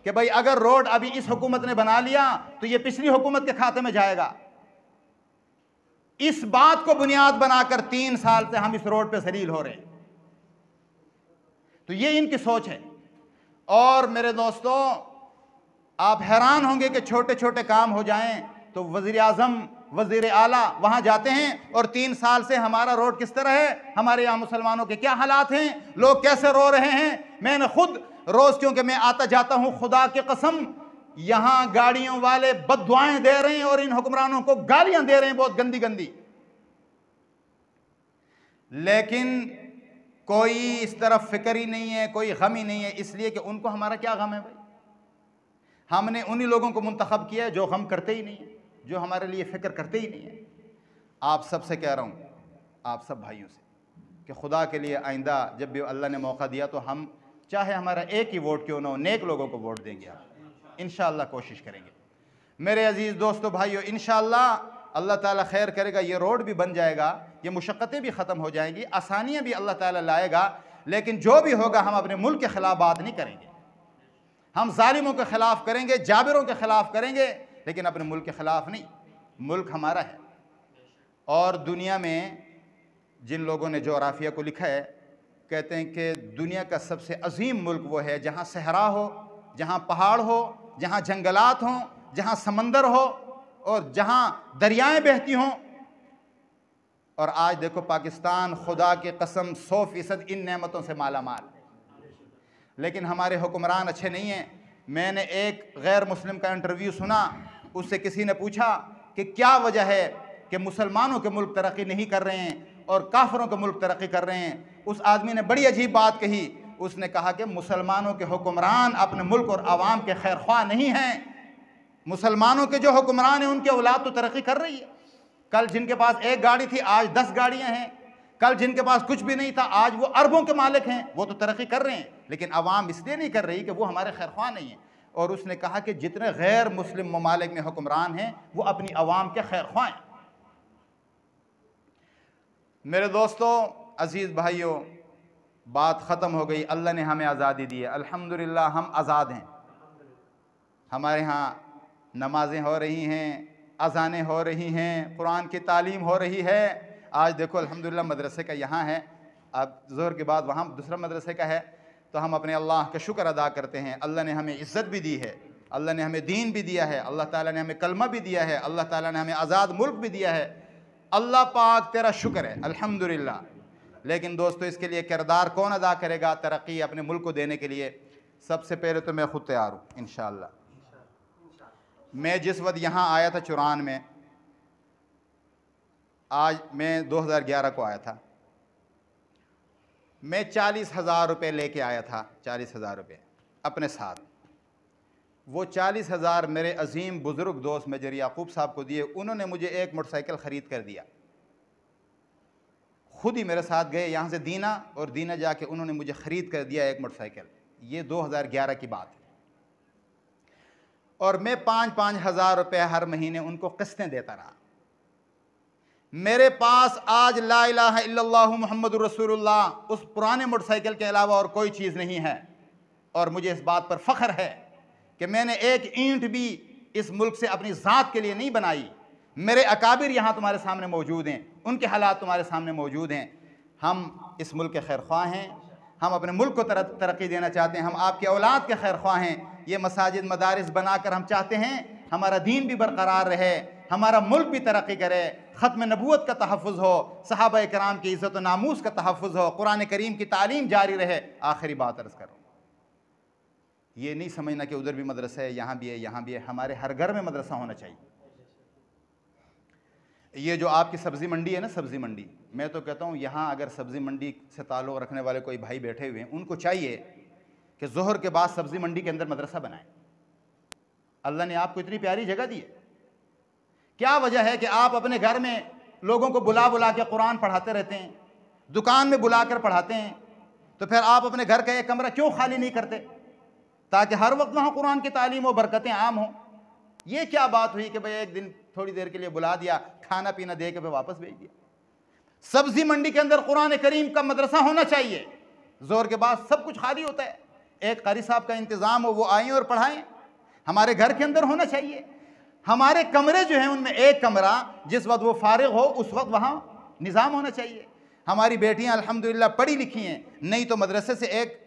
कि भाई अगर रोड अभी इस हुकूमत ने बना लिया तो ये पिछली हुकूमत के खाते में जाएगा। इस बात को बुनियाद बनाकर 3 साल से हम इस रोड पे जलील हो रहे हैं। तो ये इनकी सोच है। और मेरे दोस्तों, आप हैरान होंगे कि छोटे छोटे काम हो जाएं तो वज़ीर आज़म, वज़ीर आला वहाँ जाते हैं और 3 साल से हमारा रोड किस तरह है, हमारे यहाँ मुसलमानों के क्या हालात हैं, लोग कैसे रो रहे हैं। मैंने खुद रोज़, क्योंकि मैं आता जाता हूँ, खुदा की कसम, यहाँ गाड़ियों वाले बद्दुआएं दे रहे हैं और इन हुक्मरानों को गालियाँ दे रहे हैं, बहुत गंदी गंदी। लेकिन कोई इस तरफ फिक्र ही नहीं है, कोई गम ही नहीं है, इसलिए कि उनको हमारा क्या गम है भाई। हमने उन्हीं लोगों को मुंतखब किया है जो गम करते ही नहीं है, जो हमारे लिए फ़िक्र करते ही नहीं है। आप सब से कह रहा हूँ, आप सब भाइयों से, कि खुदा के लिए आइंदा जब भी अल्लाह ने मौका दिया तो हम, चाहे हमारा एक ही वोट क्यों ना हो, नेक लोगों को वोट देंगे। आप इंशाअल्लाह कोशिश करेंगे। मेरे अजीज़ दोस्तों भाइयों, इंशाअल्लाह अल्लाह ताला खैर करेगा, ये रोड भी बन जाएगा, ये मुशक्क़तें भी ख़त्म हो जाएंगी, आसानियाँ भी अल्लाह ताला लाएगा। लेकिन जो भी होगा हम अपने मुल्क के ख़िलाफ़ बात नहीं करेंगे, हम जालिमों के ख़िलाफ़ करेंगे, जाबिरों के ख़िलाफ़ करेंगे, लेकिन अपने मुल्क के ख़िलाफ़ नहीं। मुल्क हमारा है। और दुनिया में जिन लोगों ने जोग्राफिया को लिखा है, कहते हैं कि दुनिया का सबसे अजीम मुल्क वो है जहाँ सहरा हो, जहाँ पहाड़ हो, जहाँ जंगलात हों, जहाँ समंदर हो और जहाँ दरियाएँ बहती हों। और आज देखो पाकिस्तान, खुदा की कसम 100% इन नेमतों से माला माल, लेकिन हमारे हुक्मरान अच्छे नहीं हैं। मैंने एक गैर मुस्लिम का इंटरव्यू सुना, उससे किसी ने पूछा कि क्या वजह है कि मुसलमानों के मुल्क तरक्की नहीं कर रहे हैं और काफिरों के मुल्क तरक्की कर रहे हैं। उस आदमी ने बड़ी अजीब बात कही। उसने कहा कि मुसलमानों के हुक्मरान अपने मुल्क और आवाम के खैर ख्वाह नहीं हैं। मुसलमानों के जो हुक्मरान हैं उनकी औलाद तो तरक्की कर रही है। कल जिनके पास एक गाड़ी थी आज 10 गाड़ियां हैं। कल जिनके पास कुछ भी नहीं था आज वो अरबों के मालिक हैं। वो तो तरक्की कर रहे हैं, लेकिन अवाम इसलिए नहीं कर रही कि वो हमारे खैर ख्वाह नहीं है। और उसने कहा कि जितने गैर मुस्लिम ममालिक में हुक्मरान हैं वो अपनी अवाम के खैर ख्वाह हैं। मेरे दोस्तों, अजीज़ भाइयों, बात ख़त्म हो गई। अल्लाह ने हमें आज़ादी दी है, अल्हम्दुलिल्लाह हम आज़ाद हैं। हमारे यहाँ नमाज़ें हो रही हैं, अज़ानें हो रही हैं, कुरान की तालीम हो रही है। आज देखो अल्हम्दुलिल्लाह मदरसे का यहाँ है, अब ज़ोहर के बाद वहाँ दूसरा मदरसे का है। तो हम अपने अल्लाह का शुक्र अदा करते हैं। अल्लाह ने हमें इज़्ज़त भी दी है, अल्लाह ने हमें दीन भी दिया है, अल्लाह ताला ने हमें कलमा भी दिया है, अल्लाह ताला ने हमें आज़ाद मुल्क भी दिया है। अल्लाह पाक तेरा शुक्र है, अल्हम्दुलिल्लाह। लेकिन दोस्तों, इसके लिए किरदार कौन अदा करेगा तरक्की अपने मुल्क को देने के लिए? सबसे पहले तो मैं ख़ुद तैयार हूँ इंशाअल्लाह। मैं जिस वक्त यहाँ आया था 94 में, आज मैं 2011 को आया था, मैं 40,000 रुपये लेके आया था, 40,000 रुपये अपने साथ। वो 40,000 मेरे अजीम बुज़ुर्ग दोस्त मेजर याकूब साहब को दिए। उन्होंने मुझे एक मोटरसाइकिल ख़रीद कर दिया, खुद ही मेरे साथ गए यहाँ से दीना, और दीना जाके उन्होंने मुझे ख़रीद कर दिया एक मोटरसाइकिल। ये 2011 की बात है। और मैं 5-5 हज़ार रुपये हर महीने उनको किस्तें देता रहा। मेरे पास आज ला इलाहा इल्लल्लाहु मुहम्मदुर रसूलुल्लाह उस पुराने मोटरसाइकिल के अलावा और कोई चीज़ नहीं है। और मुझे इस बात पर फ़ख्र है कि मैंने एक ईंट भी इस मुल्क से अपनी ज़ात के लिए नहीं बनाई। मेरे अकाबिर यहाँ तुम्हारे सामने मौजूद हैं, उनके हालात तुम्हारे सामने मौजूद हैं। हम इस मुल्क के खैर ख्वाह हैं, हम अपने मुल्क को तरक्की देना चाहते हैं, हम आपकी औलाद के खैर ख्वाह हैं। ये मसाजिद मदारिस बनाकर हम चाहते हैं हमारा दीन भी बरकरार रहे, हमारा मुल्क भी तरक्की करे, ख़त्म नबूवत का तहफ़्फ़ुज़ हो, सहाबा कराम की इज़्ज़त व नामूस का तहफ़्फ़ुज़ हो, कुरान करीम की तालीम जारी रहे। आखिरी बात अर्ज़ करो, ये नहीं समझना कि उधर भी मदरसा है, यहाँ भी है, यहाँ भी है। हमारे हर घर में मदरसा होना चाहिए। ये जो आपकी सब्ज़ी मंडी है ना, सब्ज़ी मंडी, मैं तो कहता हूँ यहाँ अगर सब्ज़ी मंडी से ताल्लुक़ रखने वाले कोई भाई बैठे हुए हैं, उनको चाहिए कि ज़ोहर के बाद सब्ज़ी मंडी के अंदर मदरसा बनाएं। अल्लाह ने आपको इतनी प्यारी जगह दी है, क्या वजह है कि आप अपने घर में लोगों को बुला बुला के कुरान पढ़ाते रहते हैं, दुकान में बुला कर पढ़ाते हैं? तो फिर आप अपने घर का एक कमरा क्यों खाली नहीं करते ताकि हर वक्त वहाँ कुरान की तालीम और बरकतें आम हों? ये क्या बात हुई कि भाई एक दिन थोड़ी देर के लिए बुला दिया, खाना पीना दे के फिर वापस भेज दिया? सब्जी मंडी के अंदर कुरान करीम का मदरसा होना चाहिए। जोर के बाद सब कुछ खाली होता है, एक कारी साहब का इंतज़ाम हो, वो आएँ और पढ़ाएँ। हमारे घर के अंदर होना चाहिए। हमारे कमरे जो हैं उनमें एक कमरा जिस वक्त वो फारिग हो उस वक्त वहाँ निज़ाम होना चाहिए। हमारी बेटियाँ अल्हम्दुलिल्लाह पढ़ी लिखी हैं, नहीं तो मदरसे से एक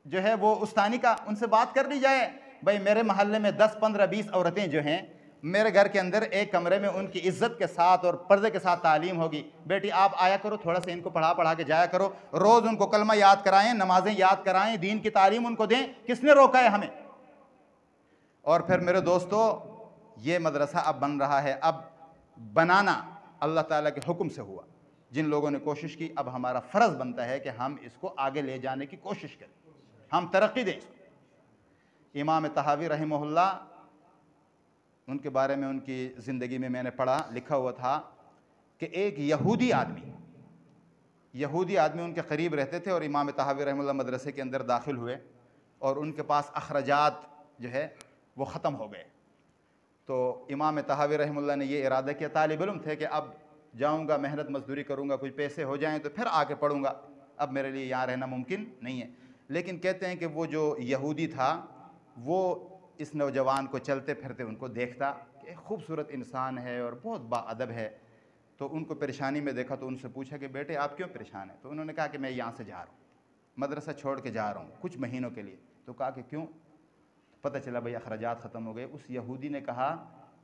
जो है वो उस्तानी का उनसे बात कर ली जाए, भाई मेरे महल्ले में 10, 15, 20 औरतें जो हैं, मेरे घर के अंदर एक कमरे में उनकी इज़्ज़त के साथ और पर्दे के साथ तालीम होगी। बेटी आप आया करो, थोड़ा सा इनको पढ़ा के जाया करो, रोज़ उनको कलमा याद कराएं, नमाजें याद कराएं, दीन की तालीम उनको दें। किसने रोका है हमें? और फिर मेरे दोस्तों, ये मदरसा अब बन रहा है। अब बनाना अल्लाह ताला के हुक्म से हुआ। जिन लोगों ने कोशिश की, अब हमारा फ़र्ज़ बनता है कि हम इसको आगे ले जाने की कोशिश करें, हम तरक्की दें इसको। इमाम तहावी रहमहुल्लाह, उनके बारे में उनकी ज़िंदगी में मैंने पढ़ा, लिखा हुआ था कि एक यहूदी आदमी उनके करीब रहते थे और इमाम तहावी रहमहुल्लाह मदरसे के अंदर दाखिल हुए और उनके पास अखराजात जो है वो ख़त्म हो गए। तो इमाम तहावी रहमहुल्लाह ने ये इरादा किया, तालिब इल्म थे, कि अब जाऊँगा, मेहनत मजदूरी करूँगा, कुछ पैसे हो जाएँ तो फिर आके पढ़ूँगा, अब मेरे लिए यहाँ रहना मुमकिन नहीं है। लेकिन कहते हैं कि वो जो यहूदी था वो इस नौजवान को चलते फिरते उनको देखता कि खूबसूरत इंसान है और बहुत बाअदब है। तो उनको परेशानी में देखा तो उनसे पूछा कि बेटे आप क्यों परेशान हैं? तो उन्होंने कहा कि मैं यहाँ से जा रहा हूँ, मदरसा छोड़ के जा रहा हूँ कुछ महीनों के लिए। तो कहा कि क्यों? पता चला भाई अखराजात ख़त्म हो गए। उस यहूदी ने कहा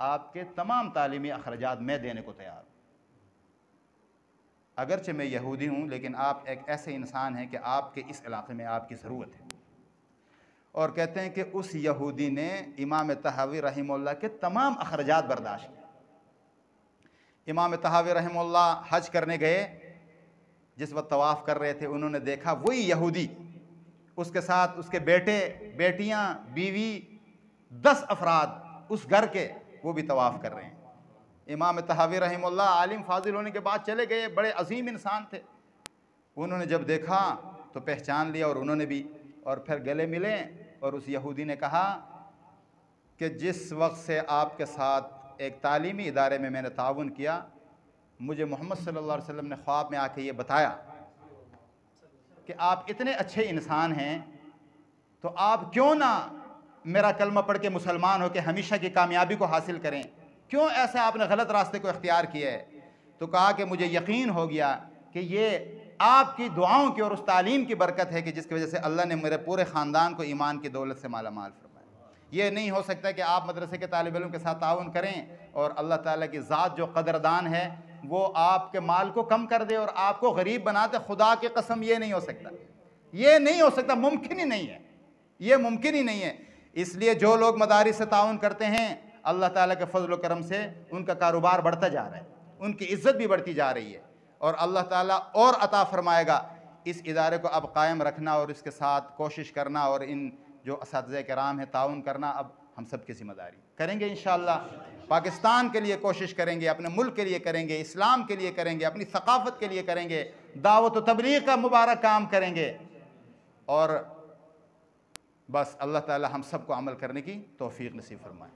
आपके तमाम तालीमी अखराजात मैं देने को तैयार हूँ, अगरचे मैं यहूदी हूँ लेकिन आप एक ऐसे इंसान हैं कि आपके इस इलाके में आपकी ज़रूरत है। और कहते हैं कि उस यहूदी ने इमाम तहावी रहमहुल्लाह के तमाम अखराजात बर्दाश्त किए। इमाम तहावी रहमहुल्लाह हज करने गए, जिस वक्त तवाफ़ कर रहे थे उन्होंने देखा वही यहूदी उसके साथ उसके बेटे बेटियां, बीवी, 10 अफराद उस घर के, वो भी तवाफ़ कर रहे हैं। इमाम तहावी रहमुल्लाह आलिम फाजिल होने के बाद चले गए, बड़े अजीम इंसान थे। उन्होंने जब देखा तो पहचान लिया और उन्होंने भी, और फिर गले मिले और उस यहूदी ने कहा कि जिस वक्त से आपके साथ एक तालीमी इदारे में मैंने ताउन किया, मुझे मोहम्मद सल्लल्लाहु अलैहि वसल्लम ने ख्वाब में आके ये बताया कि आप इतने अच्छे इंसान हैं, तो आप क्यों ना मेरा कलमा पढ़ के मुसलमान हो के हमेशा की कामयाबी को हासिल करें, क्यों ऐसे आपने गलत रास्ते को इख्तियार किया है। तो कहा कि मुझे यकीन हो गया कि ये आपकी दुआओं की और उस तालीम की बरकत है कि जिसकी वजह से अल्लाह ने मेरे पूरे ख़ानदान को ईमान की दौलत से माला माल फरमाया। ये नहीं हो सकता कि आप मदरसे के तालिब इल्म के साथ ताउन करें और अल्लाह ताला की ज़ात जो कदरदान है वो आपके माल को कम कर दे और आपको गरीब बना दे। खुदा की कसम ये नहीं हो सकता, ये नहीं हो सकता, मुमकिन ही नहीं है, ये मुमकिन ही नहीं है। इसलिए जो लोग मदारिस से ताउन करते हैं, अल्लाह ताला के फजल व करम से उनका कारोबार बढ़ता जा रहा है, उनकी इज़्ज़त भी बढ़ती जा रही है और अल्लाह ताला और अता फरमाएगा। इस इदारे को अब कायम रखना और इसके साथ कोशिश करना और इन जो असातिज़े कराम है ताउन करना अब हम सब की ज़िम्मेदारी करेंगे इंशाअल्लाह। पाकिस्तान के लिए कोशिश करेंगे, अपने मुल्क के लिए करेंगे, इस्लाम के लिए करेंगे, अपनी सकाफ़त के लिए करेंगे, दावत व तबलीग का मुबारक काम करेंगे और बस अल्लाह ताला हम सब को अमल करने की तौफीक नसीब फरमाए।